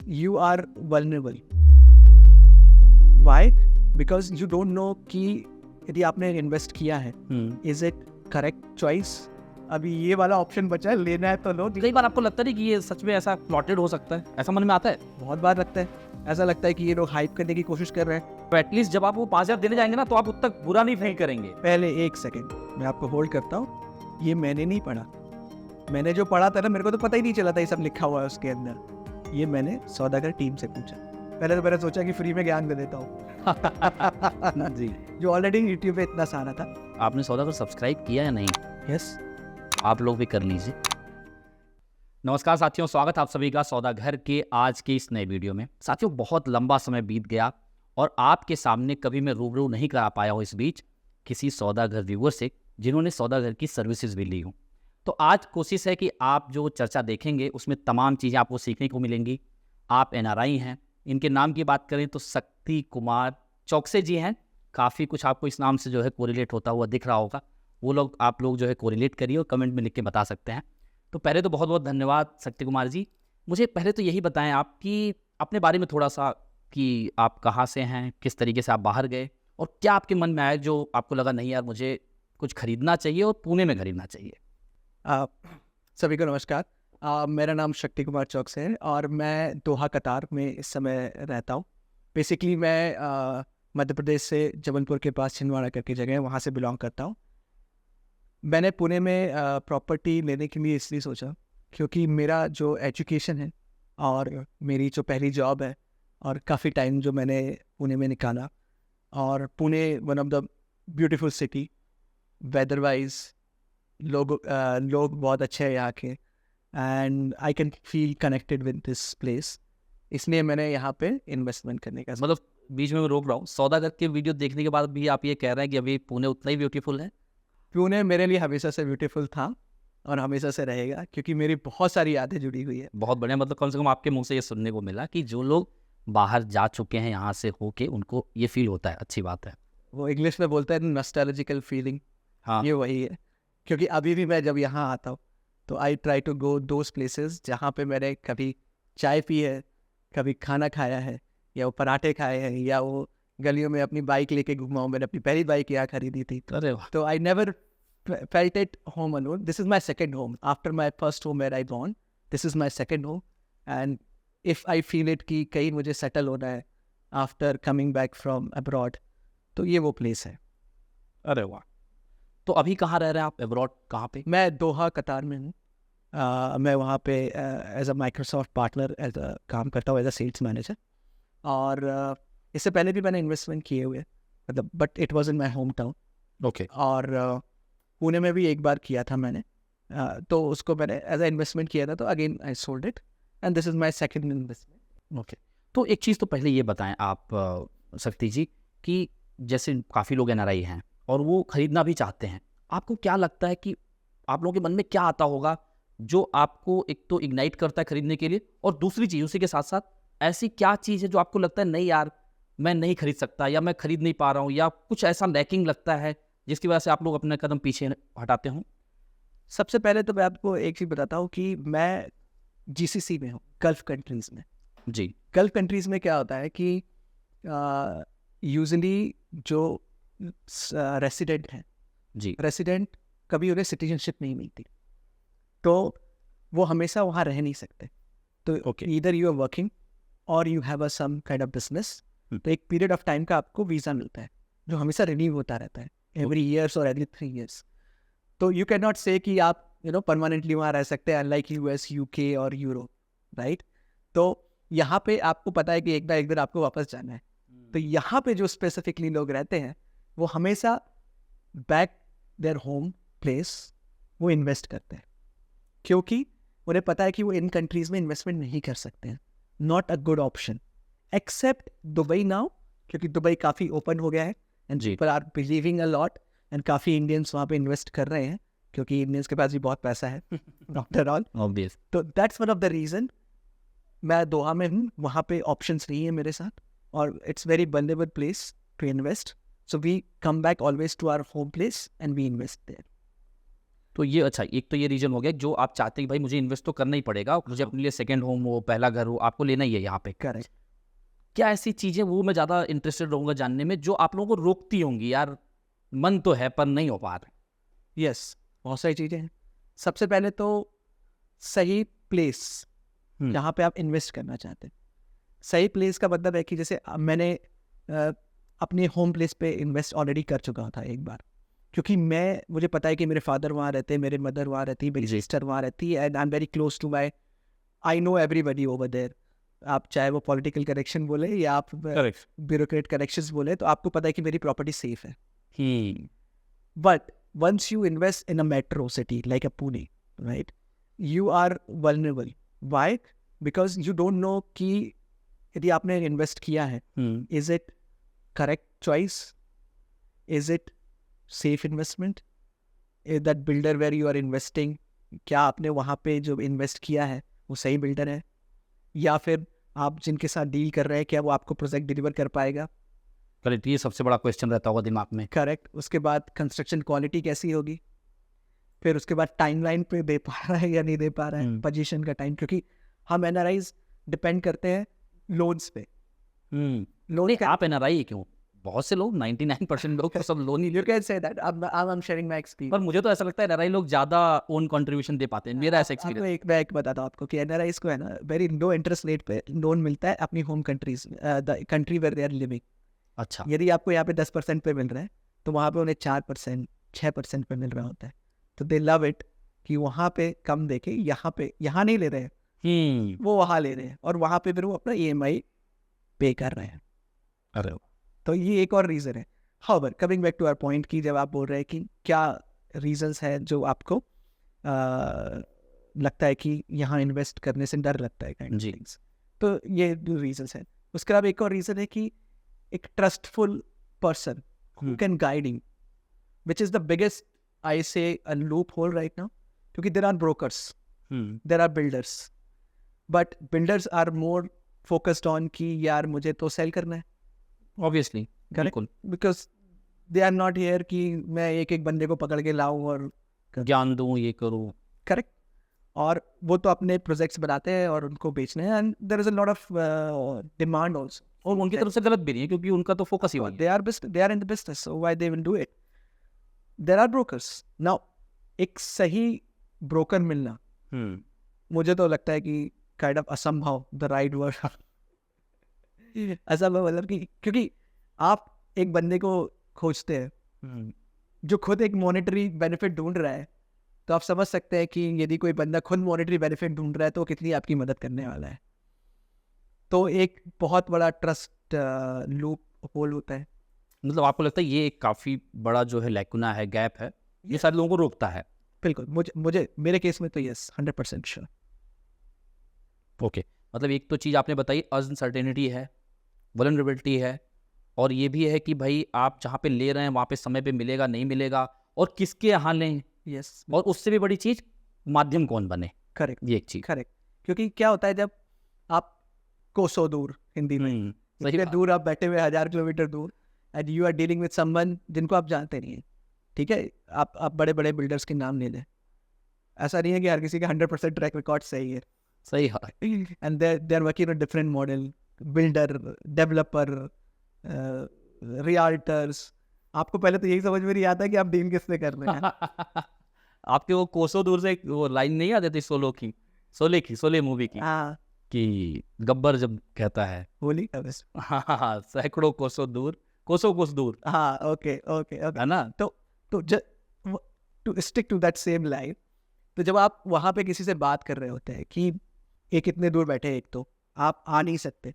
you are vulnerable. Why? Because you don't know कि यदि आपने इन्वेस्ट किया है, is it correct choice? अभी ये वाला ऑप्शन बचा है, लेना है तो लो. कई बार आपको लगता नहीं कि ये सच में ऐसा प्लॉटेड हो सकता है, ऐसा मन में आता है? बहुत बार लगता है, ऐसा लगता है कि ये लोग हाइप करने की कोशिश कर रहे हैं. तो एटलीस्ट जब आप वो 5,000 देने जाएंगे ना, तो आप उतना बुरा नहीं फील करेंगे. पहले एक सेकंड मैं आपको होल्ड करता हूँ. ये मैंने नहीं पढ़ा. मैंने जो पढ़ा था ना, मेरे को तो पता ही नहीं चला था ये सब लिखा हुआ है उसके अंदर. ये मैंने सौदागर टीम से पूछा. पहले तो मैंने सोचा कि फ्री में ज्ञान दे देता हूँ जी. जो ऑलरेडी यूट्यूब पे इतना सारा था. आपने सौदागर सब्सक्राइब किया या नहीं? यस, आप लोग भी कर लीजिए. नमस्कार साथियों, स्वागत है आप सभी का सौदागर के आज के इस नए वीडियो में. साथियों, बहुत लंबा समय बीत गया और आपके सामने कभी मैं रूबरू नहीं करा पाया हूँ इस बीच किसी सौदागर व्यूअर से जिन्होंने सौदागर की सर्विसेज भी ली हूँ. तो आज कोशिश है कि आप जो चर्चा देखेंगे उसमें तमाम चीज़ें आपको सीखने को मिलेंगी. आप NRI हैं. इनके नाम की बात करें तो शक्ति कुमार चौकसे जी हैं. काफ़ी कुछ आपको इस नाम से जो है कोरिलेट होता हुआ दिख रहा होगा. वो लोग आप लोग जो है कोरिलेट करिए और कमेंट में लिख के बता सकते हैं. तो पहले तो बहुत बहुत धन्यवाद शक्ति कुमार जी. मुझे पहले तो यही बताएं आप कि अपने बारे में थोड़ा सा, कि आप कहाँ से हैं, किस तरीके से आप बाहर गए और क्या आपके मन में आया जो आपको लगा नहीं यार मुझे कुछ खरीदना चाहिए और पुणे में खरीदना चाहिए. सभी को नमस्कार. मेरा नाम शक्ति कुमार चौकसे है और मैं दोहा कतार में इस समय रहता हूँ. बेसिकली मैं मध्य प्रदेश से जबलपुर के पास छिंदवाड़ा करके जगह है, वहाँ से बिलोंग करता हूँ. मैंने पुणे में प्रॉपर्टी लेने के लिए इसलिए सोचा क्योंकि मेरा जो एजुकेशन है और मेरी जो पहली जॉब है और काफ़ी टाइम जो मैंने पुणे में निकाला, और Pune one of the beautiful city, weather wise लोग बहुत अच्छे हैं यहाँ के, and I can feel connected with this place. इसलिए मैंने यहाँ पे इन्वेस्टमेंट करने का मतलब बीच में मैं रोक रहा हूँ, सौदागर के वीडियो देखने के बाद भी आप ये कह रहे हैं कि अभी पुणे उतना ही ब्यूटीफुल है? पुणे मेरे लिए हमेशा से ब्यूटीफुल था और हमेशा से रहेगा क्योंकि मेरी बहुत सारी यादें जुड़ी हुई है. बहुत बढ़िया. मतलब कम से कम आपके मुंह से ये सुनने को मिला कि जो लोग बाहर जा चुके हैं यहाँ से होके, उनको ये फील होता है. अच्छी बात है. वो इंग्लिश में बोलते हैं नॉस्टैल्जिकल फीलिंग. हाँ, ये वही है. क्योंकि अभी भी मैं जब यहाँ आता हूँ तो I try to go those places जहाँ पे मैंने कभी चाय पी है, कभी खाना खाया है, या वो पराठे खाए हैं, या वो गलियों में अपनी बाइक लेके घुमा हूँ. मैंने अपनी पहली बाइक यहाँ खरीदी थी. अरे वाह. तो I never felt it home alone. This is my second home. After my first home where I born, this is my second home. And if I feel it कि कहीं मुझे settle होना है after coming back from abroad, तो ये वो place है. अरे वाह. तो अभी कहाँ रह रहे हैं आप? अब्रॉड कहाँ पे? मैं दोहा कतार में हूँ. मैं वहाँ पे एज अ माइक्रोसॉफ्ट पार्टनर काम करता हूँ एज अ सेल्स मैनेजर. और इससे पहले भी मैंने इन्वेस्टमेंट किए हुए, मतलब but it was in my home town. Okay. और पुणे में भी एक बार किया था मैंने. तो उसको मैंने एज अ इन्वेस्टमेंट किया था, तो again I sold it and this is my second investment. Okay. तो एक चीज़ तो पहले ये बताएं आप शक्ति जी, कि जैसे काफ़ी लोग NRI हैं और वो खरीदना भी चाहते हैं. आपको क्या लगता है कि आप लोगों के मन में क्या आता होगा जो आपको एक तो इग्नाइट करता है खरीदने के लिए, और दूसरी चीज़ उसी के साथ साथ ऐसी क्या चीज़ है जो आपको लगता है नहीं यार मैं नहीं खरीद सकता, या मैं खरीद नहीं पा रहा हूँ, या कुछ ऐसा लैकिंग लगता है जिसकी वजह से आप लोग अपने कदम पीछे हटाते हों? सबसे पहले तो मैं आपको एक चीज़ बताता हूँ कि मैं GCC में हूँ, गल्फ कंट्रीज़ में. जी. गल्फ कंट्रीज़ में क्या होता है कि यूजुअली जो रेसिडेंट हैं, जी. रेसिडेंट कभी उन्हें सिटीजनशिप नहीं मिलती, तो वो हमेशा वहाँ रह नहीं सकते. तो Okay. Either you are working और you have a some kind of business. तो एक पीरियड ऑफ टाइम का आपको वीज़ा मिलता है जो हमेशा रिन्यू होता रहता है, एवरी ईयर्स और एवरी 3 years. तो यू कैन नॉट से कि आप परमानेंटली वहाँ रह सकते हैं, अनलाइक US, UK और यूरोप, राइट. तो यहाँ पे आपको पता है कि एक ना एक दिन आपको वापस जाना है. तो यहाँ पे जो स्पेसिफिकली लोग रहते हैं वो हमेशा बैक देयर होम प्लेस वो इन्वेस्ट करते हैं, क्योंकि उन्हें पता है कि वो इन कंट्रीज़ में इन्वेस्टमेंट नहीं कर सकते हैं. Not a good option except Dubai now, क्योंकि दुबई काफ़ी ओपन हो गया है एंड जी. People are believing a lot, and काफ़ी इंडियंस वहाँ पे इन्वेस्ट कर रहे हैं क्योंकि इंडियंस के पास भी बहुत पैसा है आफ्टर ऑल. ऑब्वियस. तो that's one of the reason मैं दोहा में हूँ. वहाँ पे ऑप्शंस नहीं है मेरे साथ, और it's very vulnerable place to invest. So we come back always to our home place and we invest there. तो ये अच्छा, एक तो ये रीजन हो गया जो आप चाहते हैं कि भाई मुझे इन्वेस्ट तो करना ही पड़ेगा, मुझे अपने लिए सेकंड होम हो, पहला घर हो, आपको लेना ही है यहाँ पे। करेक्ट। क्या ऐसी चीजें, वो मैं ज्यादा इंटरेस्टेड रहूंगा जानने में, जो आप लोगों को रोकती होंगी, यार मन तो है पर नहीं हो पा रहा। यस, बहुत सारी चीज़ें हैं। सबसे पहले तो सही प्लेस जहाँ पे आप इन्वेस्ट करना चाहते हैं। सही प्लेस का मतलब है कि जैसे मैंने अपने होम प्लेस पे इन्वेस्ट ऑलरेडी कर चुका था एक बार, क्योंकि मुझे पता है कि मेरे फादर वहाँ रहते हैं, मेरे मदर वहाँ रहती है, मेरी जी। सिस्टर वहाँ रहती है, and I am very close to my, I know everybody over there. आप चाहे वो पॉलिटिकल कनेक्शन बोले या आप करेक्ट। ब्यूरोक्रेट कनेक्शंस बोले, तो आपको पता है कि मेरी प्रॉपर्टी सेफ है। हम्म। But once you invest in a metro city like a Pune, right, you are vulnerable. Why? Because you don't know कि यदि आपने इन्वेस्ट किया है, is it correct choice? Is it safe investment? Is that builder where you are investing, क्या आपने वहाँ पे जो इन्वेस्ट किया है वो सही बिल्डर है, या फिर आप जिनके साथ डील कर रहे हैं क्या वो आपको प्रोजेक्ट डिलीवर कर पाएगा? करेक्ट, ये सबसे बड़ा क्वेश्चन रहता होगा दिमाग में। करेक्ट। उसके बाद कंस्ट्रक्शन क्वालिटी कैसी होगी, फिर उसके बाद टाइमलाइन पे दे पा रहा है या नहीं दे पा रहा है, पोजीशन का टाइम, क्योंकि हम एनआरआईज डिपेंड करते हैं लोन्स पे। नहीं, आप एनआरआई क्यों, बहुत से लोग 99% लोग तो सब loan he you can say that, I am sharing my experience. पर मुझे तो ऐसा लगता है एनआरआई लोग ज्यादा ओन कंट्रीब्यूशन दे पाते हैं, मेरा ऐसा एक्सपीरियंस। मैं एक बताता हूँ आपको कि एनआरआईज को है ना वेरी लो इंटरेस्ट रेट पे लोन मिलता है अपनी home countries, the country where they are living. अच्छा। यदि आपको यहाँ पे 10% पे मिल रहा है, तो वहाँ पे उन्हें 4% 6% पे मिल रहा होता है। तो दे लव इट कि वहाँ पे कम देके यहाँ नहीं ले रहे हैं, वो वहाँ ले रहे हैं, और वहाँ पे फिर वो अपना EMI पे कर रहे हैं। अरे तो ये एक और रीज़न है। However, coming back to our point कि जब आप बोल रहे हैं कि क्या रीजंस है जो आपको लगता है कि यहाँ इन्वेस्ट करने से डर लगता है kind of जी। things. तो ये रीजंस है। उसके अलावा एक और रीज़न है कि एक trustful person who can guide you, which is the biggest, I say, a loophole right now, क्योंकि there are brokers, there are builders, but builders are more focused on कि यार मुझे तो सेल करना है, ऑब्वियसली, बिल्कुल, because they are not here कि मैं एक एक बंदे को पकड़ के लाऊं और ज्ञान दूं, ये करूं। करेक्ट। और वो तो अपने प्रोजेक्ट्स बनाते हैं और उनको बेचने हैं, and there is a lot of demand also, और उनकी तरफ से गलत भी नहीं है, क्योंकि उनका तो फोकस ही वही है। they are in the business, so why they will do it? There are brokers. Now, एक सही ब्रोकर मिलना मुझे तो लगता है कि काइंड ऑफ असंभव, द राइट वर्ड, असंभव मतलब कि क्योंकि आप एक बंदे को खोजते हैं जो खुद एक मॉनेटरी बेनिफिट ढूंढ रहा है, तो आप समझ सकते हैं कि यदि कोई बंदा खुद मॉनेटरी बेनिफिट ढूंढ रहा है तो कितनी आपकी मदद करने वाला है। तो एक बहुत बड़ा ट्रस्ट लूप होल होता है। मतलब आपको लगता है ये एक काफी बड़ा जो है लैकुना है, गैप है, ये सारे लोगों को रोकता है। बिल्कुल, मुझे मेरे केस में तो यस, 100% श्योर। ओके, मतलब एक तो चीज़ आपने बताई, अनसर्टेनिटी है, वल्नरेबिलिटी है, और ये भी है कि भाई आप जहाँ पे ले रहे हैं वहाँ पे समय पे मिलेगा नहीं मिलेगा, और किसके यहाँ लें, यस, और उससे भी बड़ी चीज़ माध्यम कौन बने। करेक्ट, ये एक चीज़। करेक्ट। क्योंकि क्या होता है जब आप कोसों दूर, हिंदी में सही इतने बात। दूर आप बैठे हुए 1000 किलोमीटर दूर, and you are dealing with someone जिनको आप जानते नहीं हैं, ठीक है, आप बड़े बड़े बिल्डर्स के नाम ले लें, ऐसा नहीं है कि हर किसी का 100% ट्रैक रिकॉर्ड सही है, सही है। And they are working on different model, builder, developer, realtors. आपको पहले तो यही समझ में नहीं आता कि आप डील किससे कर रहे हैं। आपके वो कोसों दूर से वो लाइन नहीं आती थी शोले मूवी की, हाँ, कि गब्बर जब कहता है होली का बस, हाँ, सैकड़ों कोसों कोस दूर, हाँ, ओके ओके ओके, है ना। तो to stick to that same line, तो जब आप वहाँ पे किसी से बात कर रहे होते हैं कि एक इतने दूर बैठे, एक तो आप आ नहीं सकते,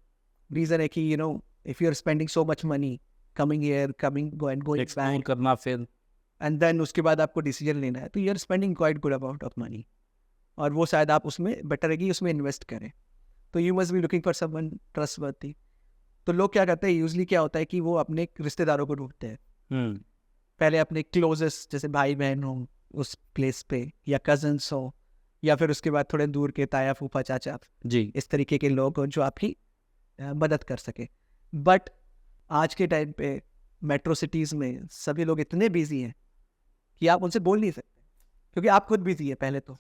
रीज़न है कि if you are spending so much money coming here, going explore back, करना, फिर एंड देन उसके बाद आपको डिसीजन लेना है, तो you are spending quite good amount of money, और वो शायद आप उसमें बेटर है कि उसमें इन्वेस्ट करें, तो you must be looking for someone trustworthy. तो लोग क्या करते हैं, यूजली क्या होता है कि वो अपने रिश्तेदारों को ढूंढते हैं, पहले अपने क्लोजेस्ट, जैसे भाई बहन हो उस प्लेस पे, या कजन्स हो, या फिर उसके बाद थोड़े दूर के ताया फूफा चाचा, जी, इस तरीके के लोग हो जो आपकी मदद कर सके। बट आज के टाइम पे मेट्रो सिटीज़ में सभी लोग इतने बिजी हैं कि आप उनसे बोल नहीं सकते। क्योंकि आप खुद बिजी है पहले तो।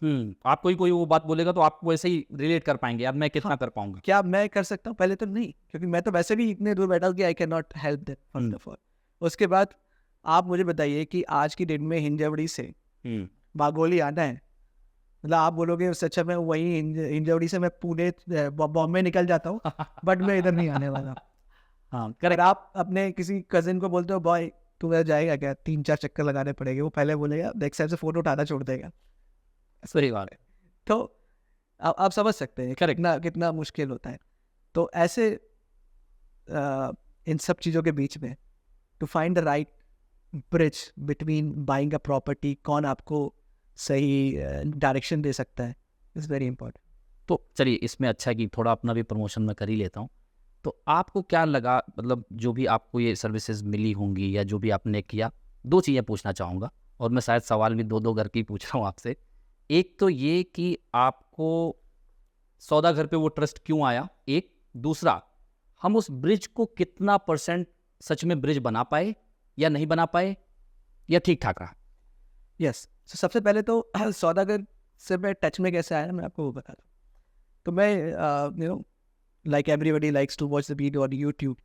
आप कोई वो बात बोलेगा तो आप वैसे ही रिलेट कर पाएंगे, यार मैं कितना हाँ, कर पाऊंगा। क्या मैं कर सकता हूँ? पहले तो नहीं, क्योंकि मैं तो वैसे भी इतने दूर बैठा हूँ कि I can not help them first of all. उसके बाद आप मुझे बताइए कि आज की डेट में हिंजवड़ी से बागोली आना है, मतलब आप बोलोगे उससे अच्छा मैं वही हिंजवड़ी से मैं पुणे बॉम्बे निकल जाता हूँ, बट मैं इधर नहीं आने वाला। हाँ अगर करेक्ट। आप अपने किसी कजिन को बोलते हो बॉय तू मेरा जाएगा क्या, 3-4 चक्कर लगाने पड़ेंगे, वो पहले बोलेगा नेक्स्ट टाइम से फोन उठाना छोड़ देगा। सही बात है। तो आप समझ सकते हैं Correct. कितना कितना मुश्किल होता है। तो ऐसे इन सब चीज़ों के बीच में to find the right bridge between buying a property, कौन आपको सही डायरेक्शन दे सकता है, इज़ वेरी इंपॉर्टेंट। तो चलिए इसमें अच्छा है कि थोड़ा अपना भी प्रमोशन मैं कर ही लेता हूँ। तो आपको क्या लगा, मतलब जो भी आपको ये सर्विसेज मिली होंगी या जो भी आपने किया, दो चीज़ें पूछना चाहूँगा और मैं शायद सवाल भी दो घर की पूछ रहा हूँ आपसे। एक तो ये कि आपको सौदागर पे वो ट्रस्ट क्यों आया, एक दूसरा हम उस ब्रिज को कितना % सच में ब्रिज बना पाए या नहीं बना पाए या ठीक ठाक रहा। यस, तो सबसे पहले तो सौदागर से मैं टच में कैसे आया मैं आपको वो बता दूँ। तो मैं you know like everybody likes to watch the video on YouTube,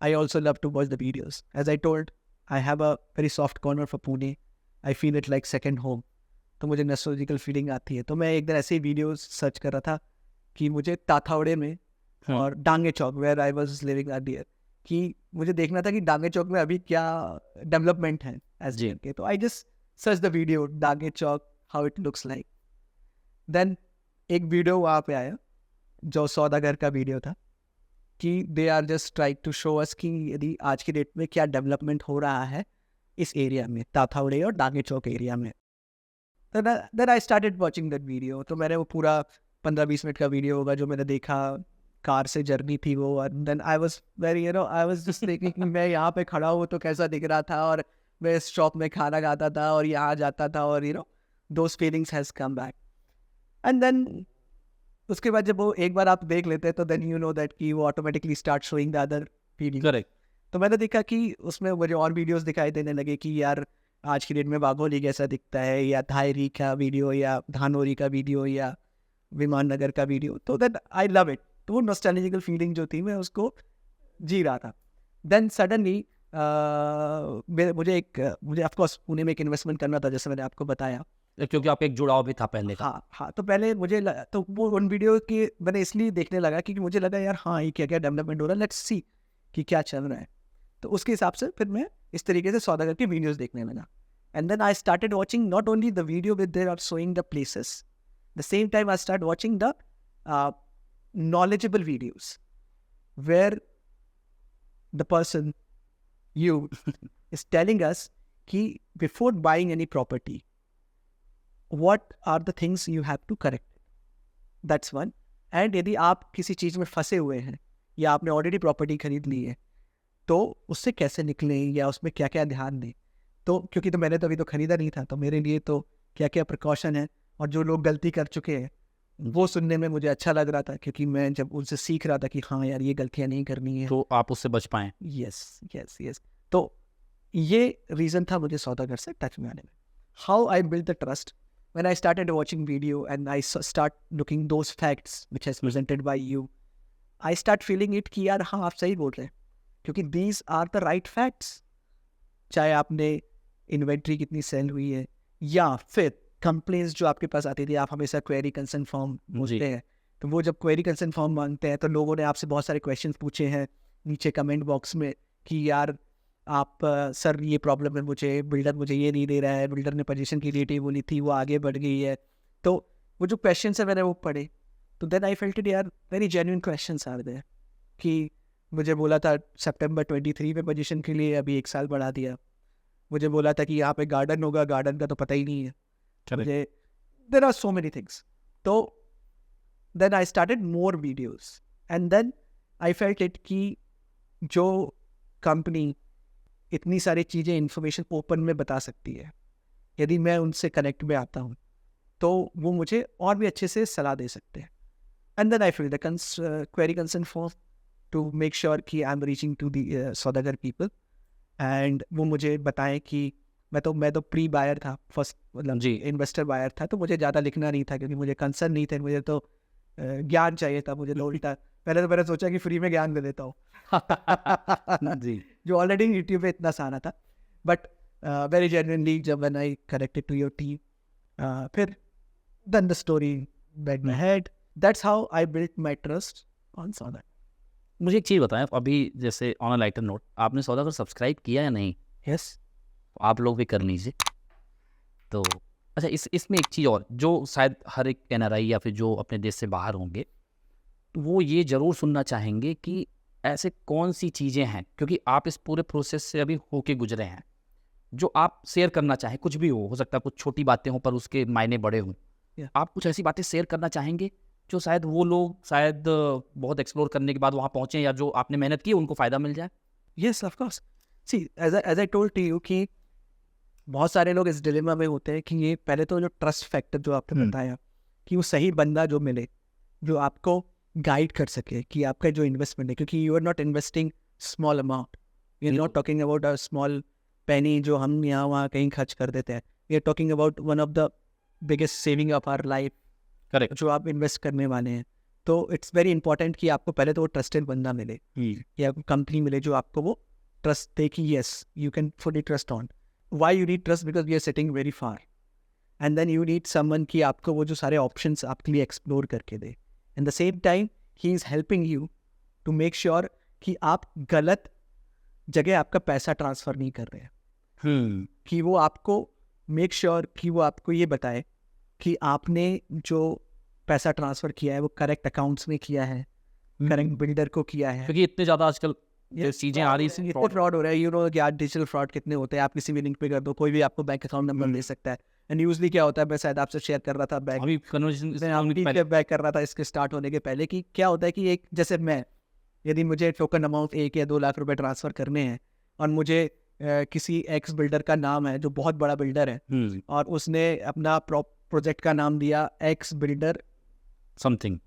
I also love to watch the videos. As I told, I have a very soft corner for Pune. I feel it like second home. तो मुझे नॉस्टैल्जिकल feeling आती है। तो मैं एक दिन ऐसे ही videos search कर रहा था कि मुझे ताथावड़े में और Dange Chowk where I was living earlier, कि मुझे देखना था कि डांगे चौक में अभी क्या डेवलपमेंट है एज जी। के। तो I just search the video Dange Chowk how it looks like. Then एक वीडियो वहाँ पे आया जो सौदागर का वीडियो था कि they are just trying to show us कि यदि आज की डेट में क्या डेवलपमेंट हो रहा है इस एरिया में, ताथावड़े और डांगे चौक एरिया में। Then I started watching that video. तो मैंने वो पूरा 15-20 मिनट का वीडियो होगा जो मैंने देखा, कार से जर्नी थी वो। And then I was very I was just thinking कि मैं यहाँ पे खड़ा हूँ तो कैसा दिख रहा था, और मैं इस शॉप में खाना खाता था और यहाँ जाता था, और those feelings has come back. And then उसके बाद जब वो एक बार आप देख लेते हैं तो देन यू नो दैट कि वो automatically start showing the other video. Correct. तो मैंने देखा कि उसमें मुझे और वीडियोस दिखाई देने लगे कि यार आज की डेट में बागोली कैसा दिखता है, या धायरी का वीडियो, या धानोरी का वीडियो, या विमान नगर का वीडियो। तो देन आई लव इट। तो वो नॉस्टैल्जिकल फीलिंग जो थी मैं उसको जी रहा था। देन सडनली मुझे ऑफकोर्स पुणे में एक इन्वेस्टमेंट करना था, जैसे मैंने आपको बताया। क्योंकि आपका एक जुड़ाव भी था पहले का। हाँ, तो पहले मुझे तो वो उन वीडियो की मैंने इसलिए देखने लगा क्योंकि मुझे लगा यार हाँ ये क्या क्या डेवलपमेंट हो रहा है, लेट्स सी कि क्या चल रहा है। तो उसके हिसाब से फिर मैं इस तरीके से सौदागर की वीडियोस देखने लगा। And then I started watching not only the video with there are showing the places, the same time I start watching the knowledgeable videos where the person you is telling us कि before buying any property what are the things you have to correct. That's one. And यदि आप किसी चीज़ में फंसे हुए हैं या आपने ऑलरेडी प्रॉपर्टी खरीद ली है तो उससे कैसे निकलें या उसमें क्या क्या ध्यान दें। तो क्योंकि तो मैंने तो अभी तो खरीदा नहीं था, तो मेरे लिए तो क्या क्या प्रिकॉशन है, और जो लोग गलती कर चुके हैं वो सुनने में मुझे अच्छा लग रहा था, क्योंकि मैं जब उनसे सीख रहा था कि हाँ यार ये गलतियाँ नहीं करनी है। तो आप उससे बच पाएँ। Yes yes yes. तो ये रीज़न था मुझे सौदागर से टच में आने में। How I build the trust when I started watching video and I start looking those facts which is presented by you, I start feeling it कि यार हाँ आप सही बोल रहे हैं, क्योंकि these are the right facts। चाहे आपने इन्वेंट्री कितनी सेल हुई है, या फिर कंप्लेंट्स जो आपके पास आती थी, आप हमेशा क्वेरी कंसर्न फॉर्म पूछते हैं, तो वो जब क्वेरी कंसर्न फॉर्म मांगते हैं तो लोगों ने आपसे बहुत सारे क्वेश्चन पूछे हैं नीचे कमेंट बॉक्स में कि यार आप सर ये प्रॉब्लम है, मुझे बिल्डर मुझे ये नहीं दे रहा है, बिल्डर ने पोजीशन क्रिएटिव बोली थी वो आगे बढ़ गई है। तो वो जो क्वेश्चन है मैंने वो पढ़े, तो देन आई फेल्ट इट यार very genuine questions are there, कि मुझे बोला था सितंबर 23 में पोजीशन के लिए, अभी 1 साल बढ़ा दिया। मुझे बोला था कि यहाँ पे गार्डन होगा, गार्डन का तो पता ही नहीं है मुझे। There are so many things. तो then I started more videos and then I felt it कि जो कंपनी इतनी सारी चीज़ें इन्फॉर्मेशन ओपन में बता सकती है, यदि मैं उनसे कनेक्ट में आता हूँ तो वो मुझे और भी अच्छे से सलाह दे सकते हैं। And then I fill the query concern form to make sure कि I am reaching to the Saudagar people, and वो मुझे बताएं कि मैं तो प्री बायर था, फर्स्ट मतलब जी इन्वेस्टर बायर था, तो मुझे ज़्यादा लिखना नहीं था क्योंकि मुझे कंसर्न नहीं थे, मुझे तो ज्ञान चाहिए था, मुझे तो उल्टा पहले तो मैंने सोचा कि फ्री में ज्ञान दे देता हूँ जी जो ऑलरेडी यूट्यूब पे इतना सारा था, बट वेरी जेन्युइनली जब when I connected to your team, फिर then the story went my head, that's how I built my trust on Saudagar. मुझे एक चीज़ बताएं, अभी जैसे ऑन अ लाइटर नोट, आपने सौदागर सब्सक्राइब किया या नहीं? यस, आप लोग भी कर लीजिए। तो अच्छा, इसमें एक चीज़ और जो शायद हर एक एनआरआई या फिर जो अपने देश से बाहर होंगे वो ये ज़रूर सुनना चाहेंगे कि ऐसे कौन सी चीज़ें हैं, क्योंकि आप इस पूरे प्रोसेस से अभी होके गुजरे हैं, जो आप शेयर करना चाहें, कुछ भी हो सकता है कुछ छोटी बातें हों पर उसके मायने बड़े हों। Yeah. आप कुछ ऐसी बातें शेयर करना चाहेंगे जो शायद वो लोग शायद बहुत एक्सप्लोर करने के बाद वहाँ पहुँचे, या जो आपने मेहनत की उनको फ़ायदा मिल जाए? Yes of course. See as I told to you कि बहुत सारे लोग इस डिलेमा में होते हैं कि ये पहले तो जो ट्रस्ट फैक्टर जो आपने बताया कि वो सही बंदा जो मिले जो आपको गाइड कर सके कि आपका जो इन्वेस्टमेंट है, क्योंकि you are not investing small amount, you are not talking about a small penny जो हम यहाँ वहाँ कहीं खर्च कर देते हैं, we are talking about one of the biggest saving of our life correct. जो आप इन्वेस्ट करने वाले हैं। तो इट्स वेरी इंपॉर्टेंट कि आपको पहले तो वो ट्रस्टेड बंदा मिले या कंपनी मिले जो आपको वो ट्रस्ट दे कि yes you can fully trust on. Why you need trust? Because we are sitting very far and then you need someone कि आपको वो जो सारे ऑप्शंस आपके लिए एक्सप्लोर करके दे। At the same time he is helping you to make sure कि आप गलत जगह आपका पैसा ट्रांसफ़र नहीं कर रहे हैं, कि वो आपको मेक श्योर कि वो आपको ये बताए कि आपने जो पैसा ट्रांसफ़र किया है वो करेक्ट अकाउंट्स में किया है, करेक्ट बिल्डर को किया है। क्योंकि इतने ज़्यादा आजकल चीज़ें आ रही हैं, इतने फ्रॉड हो रहा है, यू नो कि आज डिजिटल फ्रॉड कितने होते हैं। आप किसी भी लिंक पे कर दो, कोई भी आपको बैंक अकाउंट नंबर ले सकता है। एंड यूजली क्या होता है, मैं शायद आपसे शेयर कर रहा था बैंक अभी कन्वर्सेशन बैक कर रहा था इसके स्टार्ट होने के पहले कि क्या होता है कि एक जैसे मैं यदि मुझे टोकन अमाउंट 1 या 2 लाख रुपए ट्रांसफ़र करने हैं और मुझे किसी एक्स बिल्डर का नाम है जो बहुत बड़ा बिल्डर है और उसने अपना प्रोजेक्ट का नाम दिया x builder something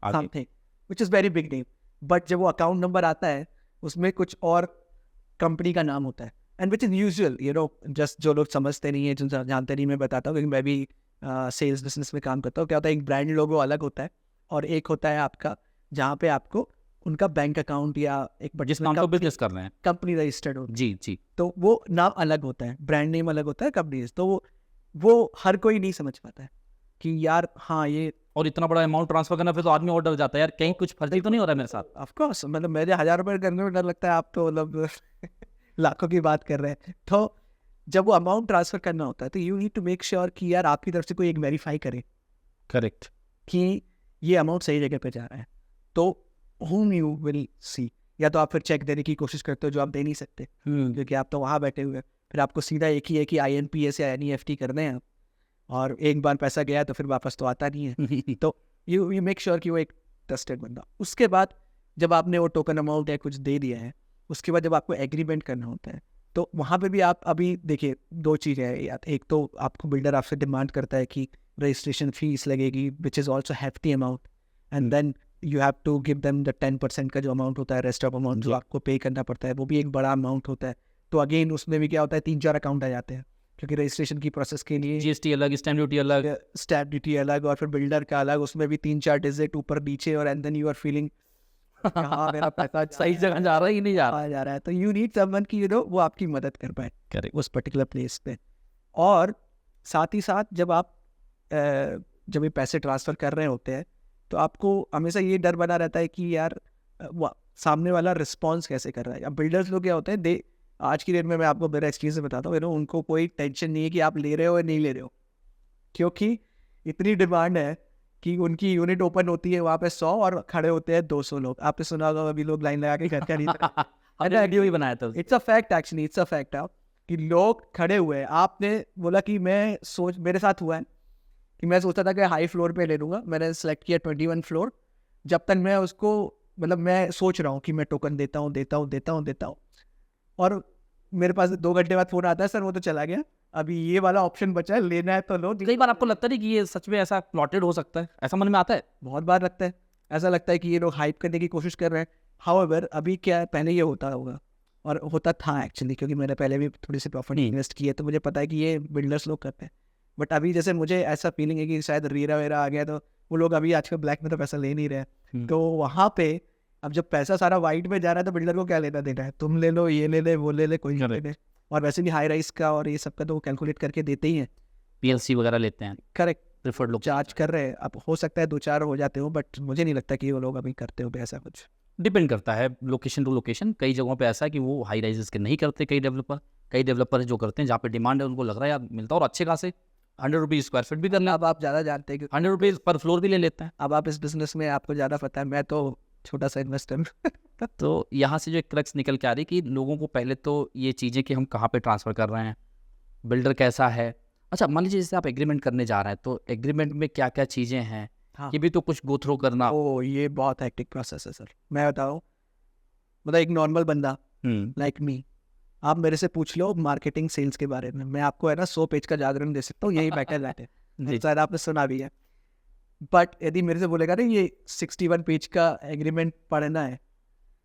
which is very big name, but जब वो अकाउंट नंबर आता है उसमें कुछ और कंपनी का नाम होता है and which is usual, you know, just जो लोग समझते नहीं है, जो जानते नहीं, मैं बताता हूँ क्योंकि मैं भी सेल्स बिजनेस में काम करता हूँ। क्या होता है, एक ब्रांड लोगो अलग होता है और एक होता है आपका जहाँ पे आपको उनका बैंक अकाउंट या एक जिस नाम का बिजनेस कर रहे हैं कंपनी रजिस्टर्ड होती है, जी जी, तो वो नाम अलग होता है, ब्रांड नेम अलग होता है कंपनी। तो वो हर कोई नहीं समझ पाता है कि यार हाँ ये, और इतना बड़ा अमाउंट ट्रांसफर करना, फिर तो आदमी और डर जाता है यार कहीं कुछ फर्जी तो नहीं हो रहा है मेरे साथ। ऑफ कोर्स, मतलब मेरे 1000 रुपये करने में डर लगता है, आप तो मतलब लाखों की बात कर रहे हैं। तो जब वो अमाउंट ट्रांसफर करना होता है तो you need to make sure कि यार आपकी तरफ से कोई एक वेरीफाई करे करेक्ट कि ये अमाउंट सही जगह पे जा रहा है। तो whom you will see, या तो आप फिर चेक देने की कोशिश करते हो जो आप दे नहीं सकते क्योंकि आप तो वहाँ बैठे हुए हैं, फिर आपको सीधा एक ही है कि INPS या NEFT करने हैं और एक बार पैसा गया तो फिर वापस तो आता नहीं है। तो यू मेक श्योर कि वो एक ट्रस्टेड बंदा। उसके बाद जब आपने वो टोकन अमाउंट या कुछ दे दिया है, उसके बाद जब आपको एग्रीमेंट करना होता है तो वहाँ पे भी आप अभी देखिए 2 चीज़ें हैं यार। एक तो आपको बिल्डर आपसे डिमांड करता है कि रजिस्ट्रेशन फीस लगेगी which is also hefty amount, and then you have to give them the 10% का जो अमाउंट होता है, रेस्ट ऑफ अमाउंट जो आपको पे करना पड़ता है, वो भी एक बड़ा अमाउंट होता है। तो अगेन उसमें भी क्या होता है, 3-4 अकाउंट आ जाते हैं क्योंकि रजिस्ट्रेशन की प्रोसेस के लिए GST अलग, स्टैम्प ड्यूटी अलग, स्टैम्प ड्यूटी अलग और फिर बिल्डर का अलग, उसमें भी 3-4 डिजिट ऊपर नीचे, और and then you are feeling कहाँ मेरा पैसा सही जगह जा रहा है कि नहीं जा रहा। जा रहा है। तो यू नीड समवन की यू नो वो आपकी मदद कर पाए करेक्ट। उस पर्टिकुलर प्लेस पे। और साथ ही साथ जब आप जब ये पैसे ट्रांसफ़र कर रहे होते हैं तो आपको हमेशा ये डर बना रहता है कि यार सामने वाला रिस्पॉन्स कैसे कर रहा है। अब बिल्डर्स लोग क्या होते हैं, दे आज की डेट में मैं आपको मेरा एक्सपीरियंस बताता हूँ, यू नो, उनको कोई टेंशन नहीं है कि आप ले रहे हो या नहीं ले रहे हो, क्योंकि इतनी डिमांड है कि उनकी यूनिट ओपन होती है वहाँ पे 100 और खड़े होते हैं 200 लोग। आपने सुना होगा अभी लोग लाइन लगा के घर का अरे वीडियो ही बनाया था। It's a fact, actually it's a fact कि लोग खड़े हुए हैं। आपने बोला कि मेरे साथ हुआ है कि मैं सोचता था कि हाई फ्लोर पे ले लूँगा, मैंने सेलेक्ट किया 21 फ्लोर। जब तक मैं उसको मतलब मैं सोच रहा हूँ कि मैं टोकन देता हूँ और मेरे पास 2 घंटे बाद फ़ोन आता है, सर वो तो चला गया, अभी ये वाला ऑप्शन बचा है, लेना है तो लो। कई बार आपको लगता नहीं कि ये सच में ऐसा प्लॉटेड हो सकता है, ऐसा मन में आता है? बहुत बार लगता है, ऐसा लगता है कि ये लोग हाइप करने की कोशिश कर रहे हैं। हाउएवर अभी क्या है, पहले ये होता होगा और होता था एक्चुअली, क्योंकि मैंने पहले भी थोड़ी सी प्रॉफिट इन्वेस्ट की है, तो मुझे पता है कि ये बिल्डर्स लोग करते हैं। बट अभी जैसे मुझे ऐसा फीलिंग है कि शायद रेरा वेरा आ गया, तो वो लोग अभी आजकल ब्लैक में तो पैसा ले नहीं रहे, तो वहाँ पे अब जब पैसा सारा वाइट में जा रहा है तो बिल्डर को क्या लेना देना है, तुम ले लो, ये ले ले, वो ले ले, कोई ले ले। और वैसे भी हाई राइस का और ये सब का तो वो कैलकुलेट करके देते ही हैं, PLC वगैरह लेते हैं, करेक्ट, प्रेफर्ड लोग चार्ज कर रहे हैं। अब हो सकता है 2-4 हो जाते हो, बट मुझे नहीं लगता कि वो लोग अभी करते हो ऐसा कुछ। डिपेंड करता है लोकेशन टू लोकेशन। कई जगहों पे ऐसा है कि वो हाई राइजेस के नहीं करते, कई डेवलपर जो करते हैं जहाँ पे डिमांड है उनको लग रहा है यार मिलता है और अच्छे खासे 100 रुपीज़ स्क्वायर फीट भी कर लें, अब आप ज़्यादा जानते हैं कि 100 रुपीज़ पर फ्लोर भी ले लेते हैं। अब आप इस बिजनेस में, आपको ज़्यादा पता है, मैं तो छोटा सा इन्वेस्टर हूँ। तो यहाँ से जो एक क्रक्स निकल के आ रही कि लोगों को पहले तो ये चीज़ें कि हम कहाँ पे ट्रांसफ़र कर रहे हैं, बिल्डर कैसा है। अच्छा, मान लीजिए जैसे आप एग्रीमेंट करने जा रहे हैं तो एग्रीमेंट में क्या क्या चीज़ें हैं, हाँ, ये भी तो कुछ गो थ्रू करना। ओ ये बहुत हेक्टिक प्रोसेस है सर, मैं बताऊँ। मतलब एक नॉर्मल बंदा लाइक मी, आप मेरे से पूछ लो मार्केटिंग सेल्स के बारे में, मैं आपको है ना 100 पेज का जागरण दे सकता हूँ, यही बैठे बैठे जी। शायद आपने सुना भी है। बट यदि मेरे से बोलेगा ना ये 61 पेज का एग्रीमेंट पढ़ना है,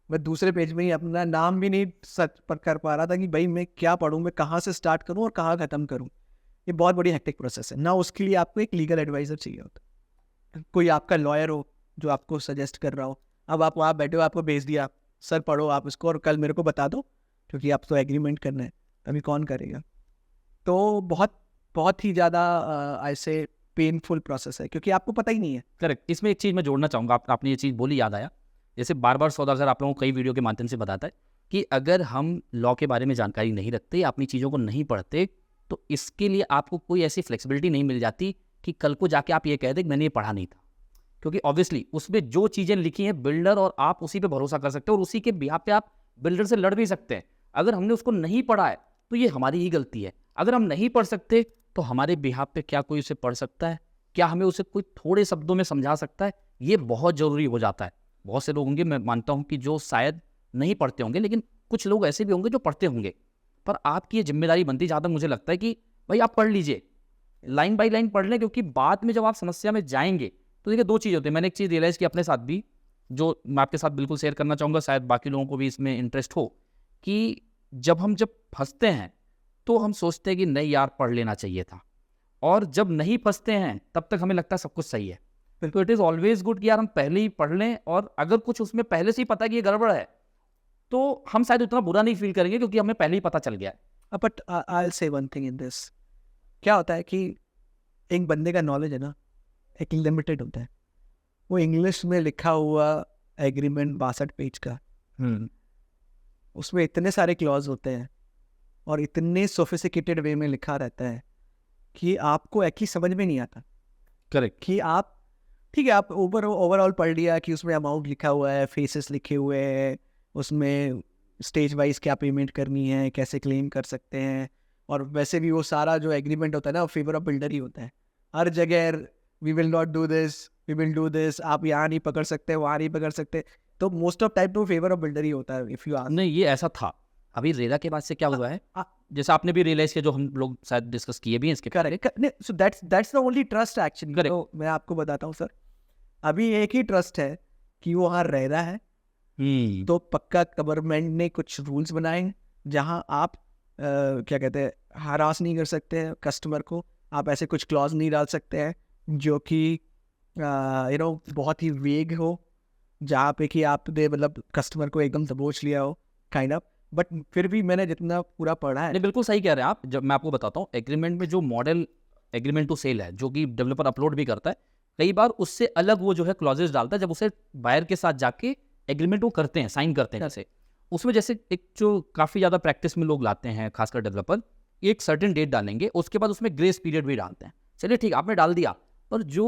मैं दूसरे पेज में ही अपना नाम भी नहीं सर्च पर कर पा रहा था कि भाई मैं क्या पढ़ूँ, मैं कहाँ से स्टार्ट करूँ और कहाँ ख़त्म करूँ। ये बहुत बड़ी हेक्टिक प्रोसेस है ना। उसके लिए आपको एक लीगल एडवाइज़र चाहिए होता है, कोई आपका लॉयर हो जो आपको सजेस्ट कर रहा हो। अब आप वहाँ बैठे हो, आपको भेज दिया, सर पढ़ो आप इसको और कल मेरे को बता दो, क्योंकि आप तो एग्रीमेंट करना है, अभी कौन करेगा। तो बहुत ही ज़्यादा ऐसे पेनफुल प्रोसेस है, क्योंकि आपको पता ही नहीं है। करेक्ट। इसमें एक चीज़ मैं जोड़ना चाहूँगा, आपने ये चीज़ बोली याद आया। जैसे बार बार सौदागर आप लोगों को कई वीडियो के माध्यम से बताता है कि अगर हम लॉ के बारे में जानकारी नहीं रखते या अपनी चीज़ों को नहीं पढ़ते तो इसके लिए आपको कोई ऐसी फ्लेक्सिबिलिटी नहीं मिल जाती कि कल को जाके आप ये कह दें कि मैंने ये पढ़ा नहीं था। क्योंकि ऑब्वियसली उसमें जो चीज़ें लिखी हैं बिल्डर, और आप उसी पे भरोसा कर सकते हो और उसी के बिहाफ पे आप बिल्डर से लड़ भी सकते हैं। अगर हमने उसको नहीं पढ़ा है तो ये हमारी ही गलती है। अगर हम नहीं पढ़ सकते तो हमारे बिहाफ पे क्या कोई उसे पढ़ सकता है, क्या हमें उसे कोई थोड़े शब्दों में समझा सकता है, ये बहुत ज़रूरी हो जाता है। बहुत से लोग होंगे, मैं मानता हूँ कि जो शायद नहीं पढ़ते होंगे, लेकिन कुछ लोग ऐसे भी होंगे जो पढ़ते होंगे। पर आपकी ये जिम्मेदारी बनती है, जहाँ तक मुझे लगता है, कि भाई आप पढ़ लीजिए, लाइन बाय लाइन पढ़ लें, क्योंकि बाद में जब आप समस्या में जाएंगे तो देखिए 2 चीज़ होती है। मैंने एक चीज़ रियलाइज़ की अपने साथ भी, जो मैं आपके साथ बिल्कुल शेयर करना चाहूँगा, शायद बाकी लोगों को भी इसमें इंटरेस्ट हो, कि जब फंसते हैं तो हम सोचते हैं कि नहीं यार पढ़ लेना चाहिए था, और जब नहीं फंसते हैं तब तक हमें लगता है सब कुछ सही है। तो इट इज़ ऑलवेज गुड कि यार हम पहले ही पढ़ लें, और अगर कुछ उसमें पहले से ही पता है कि ये गड़बड़ है तो हम शायद उतना बुरा नहीं फील करेंगे, क्योंकि हमें पहले ही पता चल गया है। But I will say one thing in this, क्या होता है कि एक बंदे का नॉलेज है ना, एक लिमिटेड होता है। वो इंग्लिश में लिखा हुआ एग्रीमेंट 62 पेज का, उसमें इतने सारे क्लॉज होते हैं और इतने सोफिस्टिकेटेड वे में लिखा रहता है कि आपको एक्चुअली समझ में नहीं आता। करेक्ट। कि आप ठीक है, आप ओवरऑल पढ़ लिया कि उसमें अमाउंट लिखा हुआ है, फेसेस लिखे हुए हैं, उसमें स्टेज वाइज क्या पेमेंट करनी है, कैसे क्लेम कर सकते हैं। और वैसे भी वो सारा जो एग्रीमेंट होता है ना, वो फेवर ऑफ बिल्डर ही होता है। हर जगह we will not do this, we will do this, आप यहाँ नहीं पकड़ सकते, वहाँ नहीं पकड़ सकते। तो मोस्ट ऑफ टाइम तो फेवर ऑफ बिल्डर ही होता है, इफ़ यू आस्क। नहीं, ये ऐसा था। अभी रेरा के बाद से क्या हुआ है, जैसे आपने भी रियलाइज किया, जो हम लोग शायद डिस्कस किए भी हैं इसके पहले। Correct, so that's the only trust actually. Correct. तो मैं आपको बताता हूँ सर, अभी एक ही ट्रस्ट है कि वो वहाँ रह रहा है। तो पक्का गवर्नमेंट ने कुछ रूल्स बनाए हैं जहाँ आप क्या कहते हैं, हरास नहीं कर सकते हैं कस्टमर को। आप ऐसे कुछ क्लॉज नहीं डाल सकते हैं जो कि बहुत ही वेग हो, जहाँ पे कि आपने मतलब कस्टमर को एकदम दबोच लिया हो काइंड ऑफ। बट फिर भी मैंने जितना पूरा पढ़ा है, नहीं, बिल्कुल सही कह रहे हैं आप। जब मैं आपको बताता हूँ, एग्रीमेंट में जो मॉडल एग्रीमेंट टू सेल है, जो कि डेवलपर अपलोड भी करता है, कई बार उससे अलग वो जो है क्लॉजेस डालता है। जब उसे बायर के साथ जाके एग्रीमेंट वो करते हैं, साइन करते हैं, जैसे उसमें जैसे एक जो काफ़ी ज़्यादा प्रैक्टिस में लोग लाते हैं, खासकर डेवलपर, एक सर्टेन डेट डालेंगे, उसके बाद उसमें ग्रेस पीरियड भी डालते हैं। चलिए ठीक, आपने डाल दिया, पर जो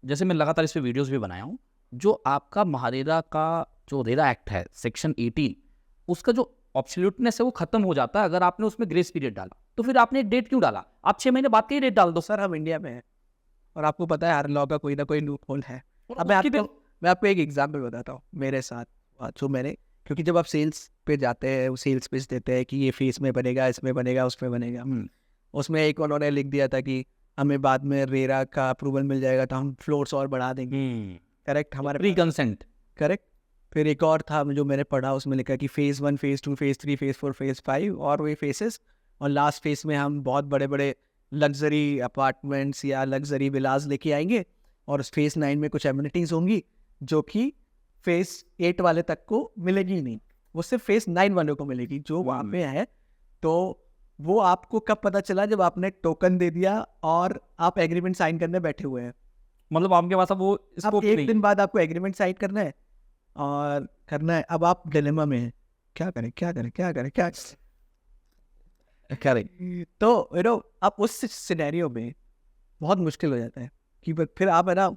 जैसे मैं लगातार इस पर वीडियोस भी बनाया हूँ, जो आपका महारेरा का जो रेरा एक्ट है सेक्शन 18, उसका जो ऑब्सोल्यूटनेस है वो खत्म हो जाता है अगर आपने उसमें ग्रेस पीरियड डाला। तो फिर आपने एक डेट क्यों डाला? आप 6 महीने बाद की डेट डाल दो। सर हम इंडिया में हैं और आपको पता है हर लॉ का कोई ना कोई लूप होल है। और अब उसकी भी- मैं आपको एक एग्जाम्पल बताता हूँ मेरे साथ। जो मैंने, क्योंकि जब आप सेल्स पे जाते हैं, वो सेल्स पिच देते हैं कि ये फेस में बनेगा, इसमें बनेगा, उसमें बनेगा। उसमें एक उन्होंने लिख दिया था कि हमें बाद में रेरा का अप्रूवल मिल जाएगा तो हम फ्लोर्स और बढ़ा देंगे। करेक्ट, हमारे प्री कंसेंट। करेक्ट। फिर एक और था जो मैंने पढ़ा, उसमें लिखा कि phase 1, phase 2, phase 3, phase 4, phase 5 और वही फेसेस, और लास्ट फेज़ में हम बहुत बड़े बड़े लग्जरी अपार्टमेंट्स या लग्जरी विलास लेके आएंगे, और उस फेज़ 9 में कुछ एमिनिटीज़ होंगी जो कि फेज़ 8 वाले तक को मिलेगी ही नहीं, वो सिर्फ फेज़ 9 वालों को मिलेगी जो वहाँ पे है। तो वो आपको कब पता चला? जब आपने टोकन दे दिया और आप एग्रीमेंट साइन करने बैठे हुए हैं। मतलब आपके पास अब वो अब स्कोप एक नहीं दिन है। बाद आपको एग्रीमेंट साइन करना है और करना है, अब आप डिलेमा में हैं, क्या करें क्या करें क्या करें क्या करें। तो अब उस सिनेरियो में बहुत मुश्किल हो जाता है कि फिर आप है ना,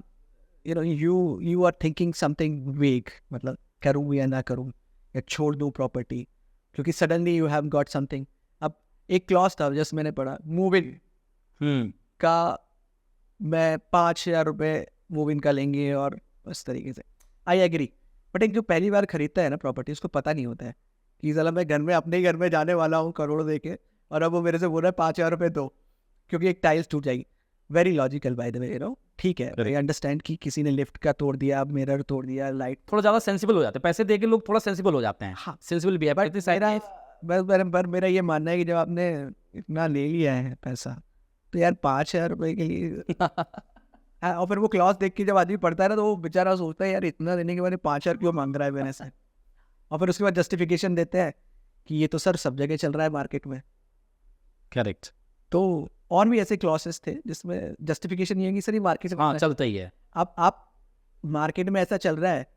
यू आर थिंकिंग समथिंग वेग, मतलब करूँ या ना करूँ या छोड़ दूँ प्रॉपर्टी, क्योंकि suddenly you have got something. अब एक क्लॉज था जैसे मैंने पढ़ा मूव इन का, मैं 5,000 रुपये मूव इन का लेंगे और इस तरीके से, आई एग्री। बट एक जो पहली बार खरीदता है ना प्रॉपर्टी, उसको पता नहीं होता है कि साला मैं घर में अपने ही घर में जाने वाला हूँ करोड़ दे के, और अब वो मेरे से बोल रहा है 5,000 रुपये दो, क्योंकि एक टाइल्स टूट जाएगी। Very logical by the way, ठीक है, आई अंडरस्टैंड कि किसी ने लिफ्ट का तोड़ दिया, मिरर तोड़ दिया, लाइट। थोड़ा ज़्यादा सेंसिबल हो जाते हैं, पैसे दे के लोग थोड़ा सेंसिबल हो जाते हैं। हाँ, सेंसिबल भी है बट मेरा ये मानना है कि जब आपने इतना ले लिया है पैसा, तो यार 5,000 रुपये के लिए हाँ, और फिर वो क्लॉज देख के जब आदमी पढ़ता है ना, तो वो बेचारा सोचता है यार इतना देने के बाद 5,000 क्यों मांग रहा है मेरे से, और फिर उसके बाद जस्टिफिकेशन देते हैं कि ये तो सर सब जगह चल रहा है मार्केट में। करेक्ट। तो और भी ऐसे क्लॉसेस थे जिसमें जस्टिफिकेशन ये है कि सर ये मार्केट में हाँ, चलता ही है। अब आप मार्केट में ऐसा चल रहा है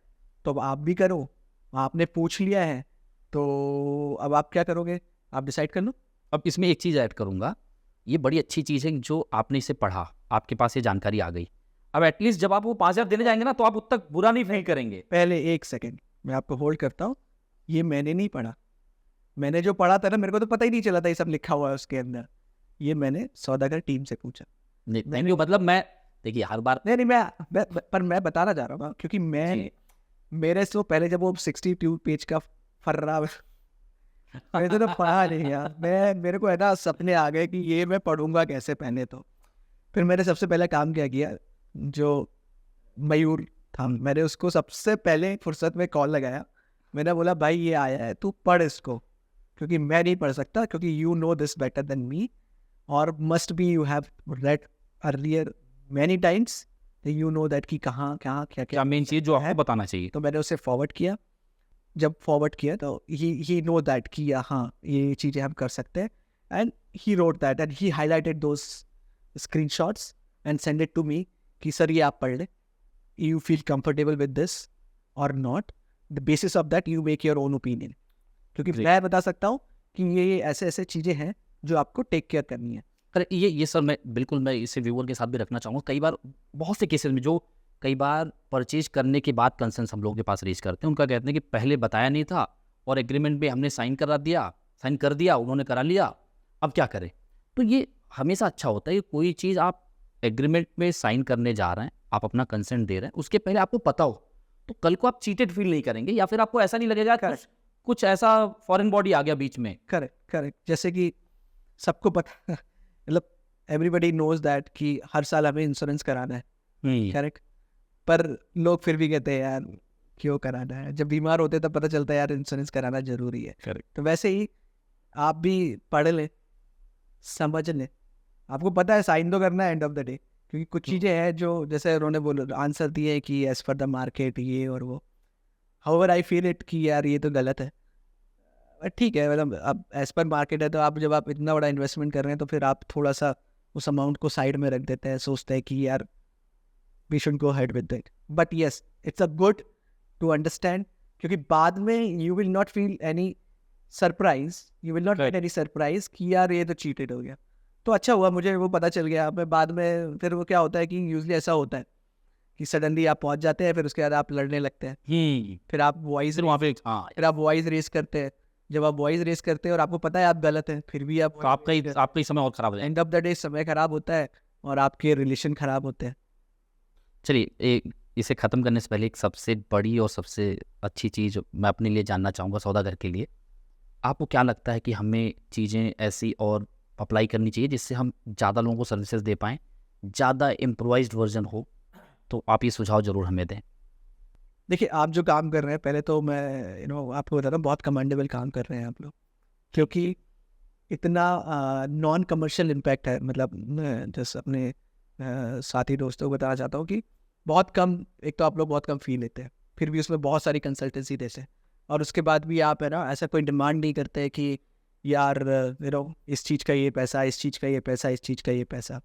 तो अब आप भी करो, आपने पूछ लिया है तो अब आप क्या करोगे, आप डिसाइड कर लो। अब इसमें एक चीज़ ऐड करूँगा, ये बड़ी अच्छी चीज़ है जो आपने इसे पढ़ा, आपके पास ये जानकारी आ गई। अब एटलीस्ट जब आप वो 5,000 देने जाएंगे ना, तो आप उतना तक बुरा नहीं फील करेंगे। पहले एक सेकंड मैं आपको होल्ड करता हूँ, ये मैंने नहीं पढ़ा, मैंने जो पढ़ा था ना, मेरे को तो पता ही नहीं चला था ये सब लिखा हुआ है उसके अंदर, ये मैंने सौदागर टीम से पूछा। नहीं, थैंक यू। मतलब मैं देखिए हर बार नहीं, पर मैं बताना चाह रहा हूँ क्योंकि मेरे से पहले जब वो 62 पेज का फर्रा मैंने तो पढ़ा नहीं यार, मेरे को है ना सपने आ गए कि ये मैं पढ़ूंगा कैसे पहले। तो फिर मैंने सबसे पहले काम क्या किया, जो मयूर था, मैंने उसको सबसे पहले फुर्सत में कॉल लगाया, मैंने बोला भाई ये आया है तू पढ़ इसको, क्योंकि मैं नहीं पढ़ सकता, क्योंकि you know this better than me, और must be you have read earlier many times, you know that कि कहाँ क्या क्या क्या मेन चीज़ जो आपको बताना चाहिए। तो मैंने उसे फॉरवर्ड किया, जब फॉरवर्ड किया तो ही नो दैट कि हाँ ये चीज़ें हम कर सकते हैं, and he wrote that and he highlighted those screenshots and send it to me कि सर ये आप पढ़ लें, you feel comfortable with this और not, the basis of that you make your own opinion, क्योंकि मैं बता सकता हूँ कि ये ऐसे ऐसे चीज़ें हैं जो आपको टेक केयर करनी है। अरे ये सर मैं इसे व्यूअर के साथ भी रखना चाहूँगा। कई बार बहुत से केसेस में जो कई बार परचेज करने के बाद कंसर्न्स हम लोगों के पास रेज करते हैं, उनका कहते हैं कि पहले बताया नहीं था और एग्रीमेंट पे हमने साइन कर दिया, उन्होंने करा लिया, अब क्या करें। तो ये हमेशा अच्छा होता है कि कोई चीज़ आप एग्रीमेंट में साइन करने जा रहे हैं, आप अपना कंसेंट दे रहे हैं, उसके पहले आपको पता हो, तो कल को आप चीटेड फील नहीं करेंगे, या फिर आपको ऐसा नहीं लगेगा कुछ ऐसा फॉरेन बॉडी आ गया बीच में। करेक्ट, जैसे कि सबको पता मतलब एवरीबडी नोज दैट कि हर साल हमें इंश्योरेंस कराना है, करेक्ट, पर लोग फिर भी कहते हैं यार क्यों कराना है, जब बीमार होते तब पता चलता है यार इंश्योरेंस कराना जरूरी है। करेक्ट। तो वैसे ही आप भी पढ़ लें, समझ लें, आपको पता है साइन तो करना है एंड ऑफ द डे, क्योंकि कुछ चीज़ें हैं जो जैसे उन्होंने बोला आंसर दिए कि एज पर द मार्केट ये और वो, हाउएवर आई फील इट कि यार ये तो गलत है, ठीक है, मतलब अब एज पर मार्केट है, तो आप जब आप इतना बड़ा इन्वेस्टमेंट कर रहे हैं तो फिर आप थोड़ा सा उस अमाउंट को साइड में रख देते हैं, सोचते हैं कि यार we should go head with it, but yes it's a good to understand, क्योंकि बाद में you will not feel any surprise, you will not get any surprise कि यार ये तो चीटेड हो गया। तो अच्छा हुआ मुझे वो पता चल गया। मैं बाद में फिर वो क्या होता है कि यूजली ऐसा होता है कि सडनली आप पहुंच जाते हैं, फिर उसके बाद आप लड़ने लगते हैं, फिर आप वॉइस वहाँ पे फिर आप वॉइस रेस करते हैं, जब आप वॉइस रेस करते हैं और आपको पता है आप गलत हैं, फिर भी आप आपका ही समय और खराब हो जाए। एंड ऑफ द डे समय खराब होता है और आपके रिलेशन खराब होते हैं। चलिए इसे ख़त्म करने से पहले एक सबसे बड़ी और सबसे अच्छी चीज़ मैं अपने लिए जानना चाहूँगा सौदागर के लिए, आपको क्या लगता है कि हमें चीज़ें ऐसी और अप्लाई करनी चाहिए जिससे हम ज़्यादा लोगों को सर्विसेज दे पाएँ, ज़्यादा इम्प्रोवाइज्ड वर्जन हो, तो आप ये सुझाव ज़रूर हमें दें। देखिए आप जो काम कर रहे हैं, पहले तो मैं आपको बताता हूँ, बहुत कमांडेबल काम कर रहे हैं आप लोग, क्योंकि इतना नॉन कमर्शियल इम्पैक्ट है। मतलब मैं जैसे अपने साथी दोस्तों को बताना चाहता हूँ कि बहुत कम, एक तो आप लोग बहुत कम फी लेते हैं, फिर भी उसमें बहुत सारी कंसल्टेंसी देते हैं, और उसके बाद भी आप है ना ऐसा कोई डिमांड नहीं करते कि यार इस चीज़ का ये पैसा, इस चीज़ का ये पैसा, इस चीज़ का ये पैसा।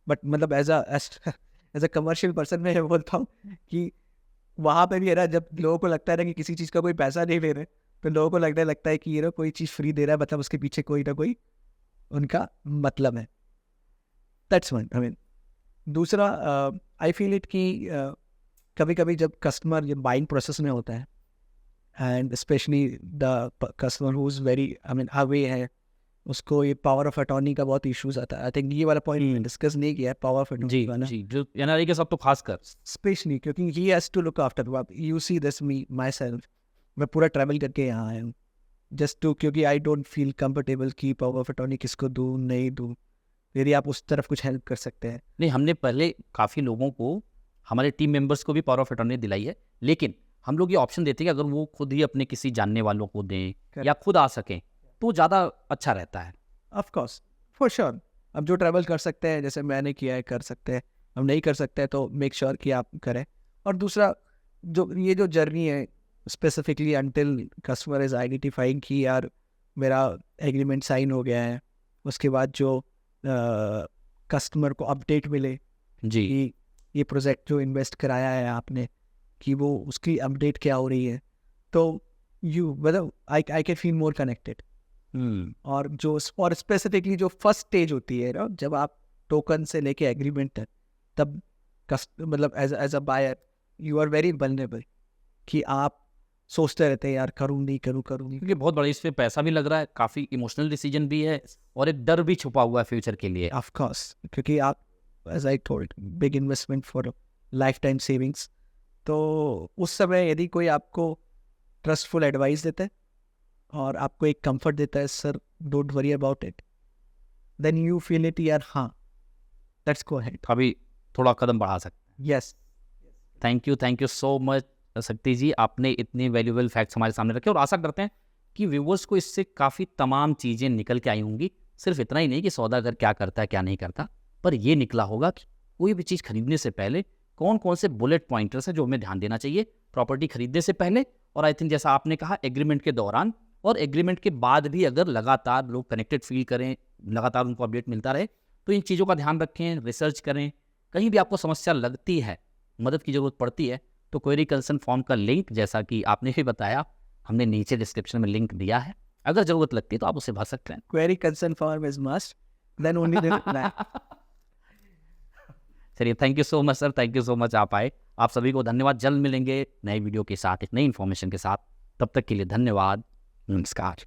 बट मतलब एज अ कमर्शियल पर्सन मैं ये बोलता हूँ कि वहाँ पे भी है ना, जब लोगों को लगता है ना कि किसी चीज़ का कोई पैसा नहीं ले रहे, तो लोगों को लगता है कि ये ना कोई चीज़ फ्री दे रहा है, मतलब उसके पीछे कोई ना कोई उनका मतलब है। That's one. आई मीन दूसरा, आई फील इट कि कभी कभी जब कस्टमर ये बाइंग प्रोसेस में होता है, and specially the customer who is very I mean away है, उसको ये पावर ऑफ अटॉर्नी का बहुत इश्यूज आता है। आई थिंक ये वाला पॉइंट डिस्कस नहीं किया है, पावर ऑफ अटॉर्नी जी वाला, जी, जो एनआरआई के सब तो खास कर। स्पेशली क्योंकि he has to look after. You see this me myself, मैं पूरा ट्रैवल करके यहाँ आया हूँ जस्ट टू, क्योंकि आई डोंट फील कंफर्टेबल कि पावर ऑफ अटॉर्नी किसको दूँ नहीं दूँ। यदि आप उस तरफ कुछ हेल्प कर सकते हैं। नहीं, हमने पहले काफ़ी लोगों को, हमारे टीम मेंबर्स को भी पावर ऑफ अटॉर्नी दिलाई है, लेकिन हम लोग ये ऑप्शन देते हैं कि अगर वो खुद ही अपने किसी जानने वालों को दें या खुद आ सकें तो ज़्यादा अच्छा रहता है। Of course, for sure. अब जो ट्रैवल कर सकते हैं, जैसे मैंने किया है, कर सकते हैं। हम नहीं कर सकते हैं तो मेक श्योर कि आप करें। और दूसरा, जो ये जो जर्नी है specifically until customer is identifying कि यार मेरा एग्रीमेंट साइन हो गया है, उसके बाद जो कस्टमर को अपडेट मिले जी कि ये प्रोजेक्ट जो इन्वेस्ट कराया है आपने, कि वो उसकी अपडेट क्या हो रही है, तो यू मतलब आई कैन फील मोर कनेक्टेड। और जो और स्पेसिफिकली जो फर्स्ट स्टेज होती है ना, जब आप टोकन से लेके एग्रीमेंट तक, तब मतलब as a buyer you are very vulnerable कि आप सोचते रहते हैं यार करूँ नहीं करूँ नहीं। क्योंकि बहुत बड़ा इसमें पैसा भी लग रहा है, काफ़ी इमोशनल डिसीजन भी है और एक डर भी छुपा हुआ है फ्यूचर के लिए। ऑफ कोर्स, क्योंकि आप as I told big investment for lifetime savings. तो उस समय यदि कोई आपको ट्रस्टफुल एडवाइस देता है और आपको एक कंफर्ट देता है, sir don't worry about it, then you feel it यार, हाँ लेट्स गो अहेड। अभी थोड़ा कदम बढ़ा सकते हैं। Yes, thank you so much शक्ति जी, आपने इतने वैल्यूएबल फैक्ट्स हमारे सामने रखे और आशा करते हैं कि व्यूवर्स को इससे काफ़ी तमाम चीज़ें निकल के आई होंगी। सिर्फ इतना ही नहीं कि सौदागर क्या करता है क्या नहीं करता, पर ये निकला होगा कि कोई भी चीज़ खरीदने से पहले कौन कौन से बुलेट पॉइंटर्स हैं जो हमें ध्यान देना चाहिए प्रॉपर्टी खरीदने से पहले, और आई थिंक जैसा आपने कहा एग्रीमेंट के दौरान और एग्रीमेंट के बाद भी अगर लगातार लोग कनेक्टेड फील करें, लगातार उनको अपडेट मिलता रहे, तो इन चीज़ों का ध्यान रखें, रिसर्च करें। कहीं भी आपको समस्या लगती है, मदद की ज़रूरत पड़ती है, तो क्वेरी कंसर्न फॉर्म का लिंक, जैसा कि आपने भी बताया, हमने नीचे डिस्क्रिप्शन में लिंक दिया है। अगर ज़रूरत लगती है तो आप उसे भर सकते हैं। Query concern form is must, then only they reply. चलिए, thank you so much sir, thank you so much आप आए। आप सभी को धन्यवाद। जल्द मिलेंगे नए वीडियो के साथ, एक नई इन्फॉर्मेशन के साथ। तब तक के लिए धन्यवाद, नमस्कार।